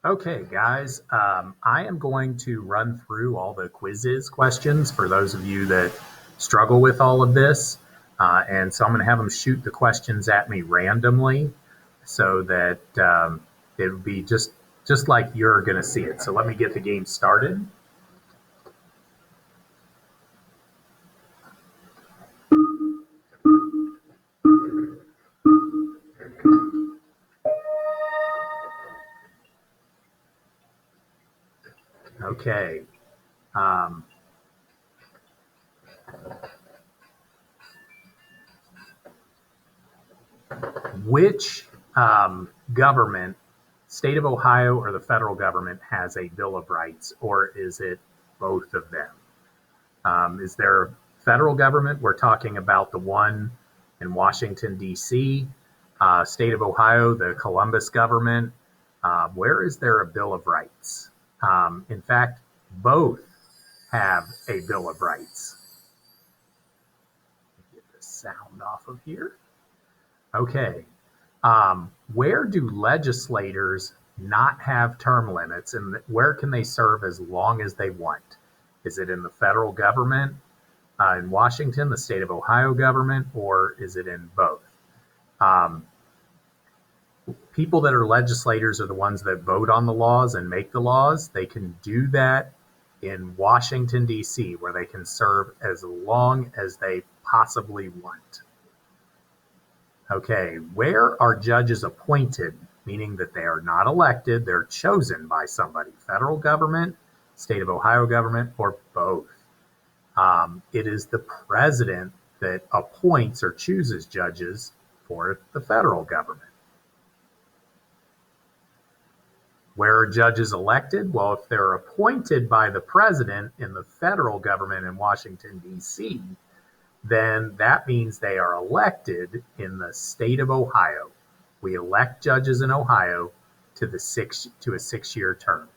Okay, guys, I am going to run through all the Quizziz questions for those of you that struggle with all of this. And so I'm going to have them shoot the questions at me randomly so that it would be just like you're going to see it. So let me get the game started. Okay. Um, which government, state of Ohio or the federal government, has a Bill of Rights, or is it both of them? Is there federal government? We're talking about the one in Washington, D.C., state of Ohio, the Columbus government. Where is there a Bill of Rights? In fact, both have a Bill of Rights. Get the sound off of here. Okay. Where do legislators not have term limits, and where can they serve as long as they want? Is it in the federal government, in Washington, the state of Ohio government, or is it in both? Um, People that are legislators are the ones that vote on the laws and make the laws. They can do that in Washington, D.C., where they can serve as long as they possibly want. Okay, where are judges appointed, meaning that they are not elected, they're chosen by somebody, federal government, state of Ohio government, or both? It is the president that appoints or chooses judges for the federal government. Where are judges elected? Well, if they're appointed by the president in the federal government in Washington, D.C., then that means they are elected in the state of Ohio. We elect judges in Ohio to a 6-year term.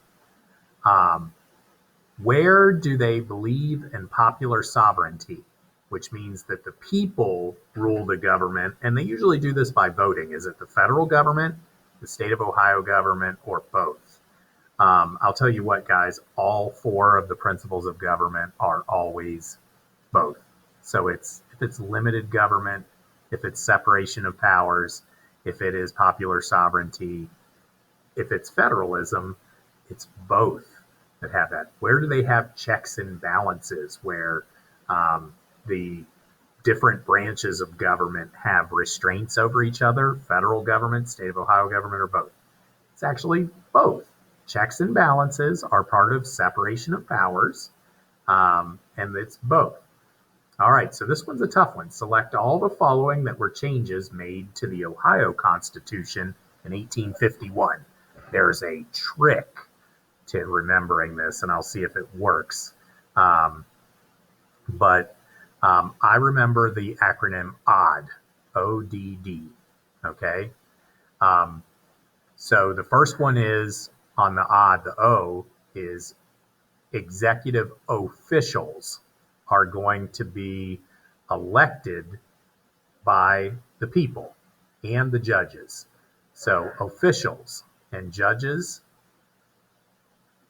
Where do they believe in popular sovereignty, which means that the people rule the government, and they usually do this by voting. Is it the federal government, the state of Ohio government, or both? I'll tell you what, guys, all four of the principles of government are always both. So if it's limited government, if it's separation of powers, if it is popular sovereignty, if it's federalism, it's both that have that. Where do they have checks and balances where the different branches of government have restraints over each other? Federal government, state of Ohio government, or both? It's actually both. Checks and balances are part of separation of powers, and it's both. All right, so this one's a tough one. Select all the following that were changes made to the Ohio Constitution in 1851. There's a trick to remembering this, and I'll see if it works. But I remember the acronym ODD, O-D-D, okay? So the first one is, on the ODD, the O is executive officials are going to be elected by the people and the judges. So officials and judges,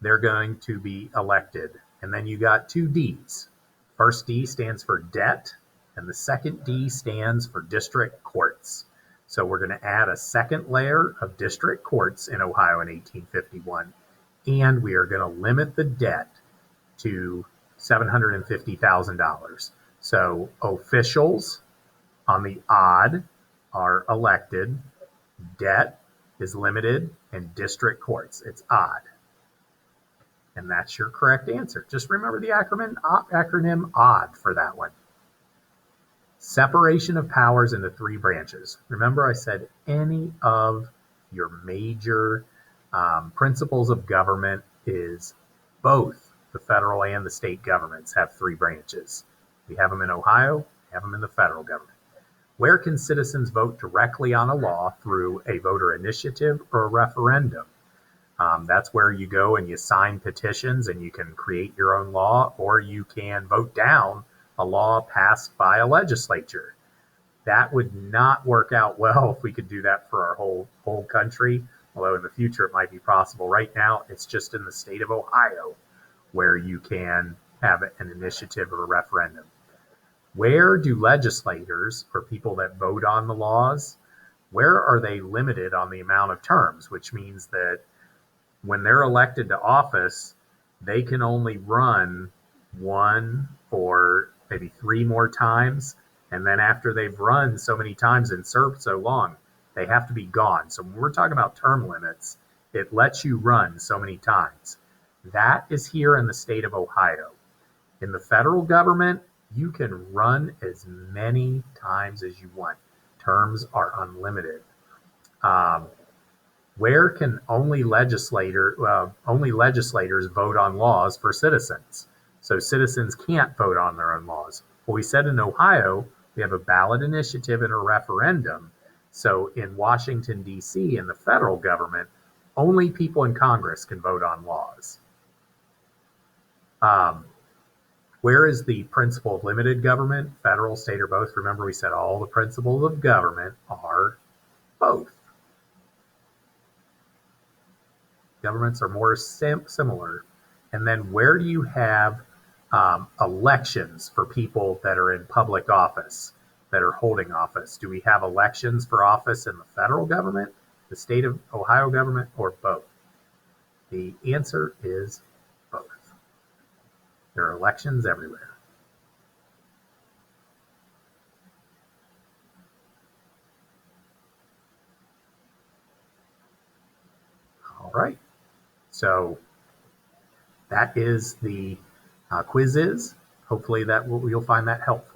they're going to be elected. And then you got two Ds. First D stands for debt, and the second D stands for district courts. So we're going to add a second layer of district courts in Ohio in 1851, and we are going to limit the debt to $750,000. So officials on the odd are elected, debt is limited, and district courts, it's odd. And that's your correct answer. Just remember the acronym ODD for that one. Separation of powers into three branches. Remember I said any of your major principles of government is both the federal and the state governments have three branches. We have them in Ohio, we have them in the federal government. Where can citizens vote directly on a law through a voter initiative or a referendum? That's where you go and you sign petitions and you can create your own law, or you can vote down a law passed by a legislature. That would not work out well if we could do that for our whole country. although in the future it might be possible. Right now, it's just in the state of Ohio where you can have an initiative or a referendum. Where do legislators, or people that vote on the laws, where are they limited on the amount of terms, which means that when they're elected to office, they can only run one or maybe three more times. And then after they've run so many times and served so long, they have to be gone. So when we're talking about term limits, it lets you run so many times. That is here in the state of Ohio. In the federal government, you can run as many times as you want. Terms are unlimited. Um, where can only legislators vote on laws for citizens? So citizens can't vote on their own laws. Well, we said in Ohio, we have a ballot initiative and a referendum. So in Washington, D.C., in the federal government, only people in Congress can vote on laws. Um, where is the principle of limited government, federal, state, or both? Remember, we said all the principles of government are both. Governments are more similar. And then where do you have elections for people that are in public office, that are holding office? Do we have elections for office in the federal government, the state of Ohio government, or both? The answer is both. There are elections everywhere. All right. So that is the Quizziz. Hopefully you'll find that helpful.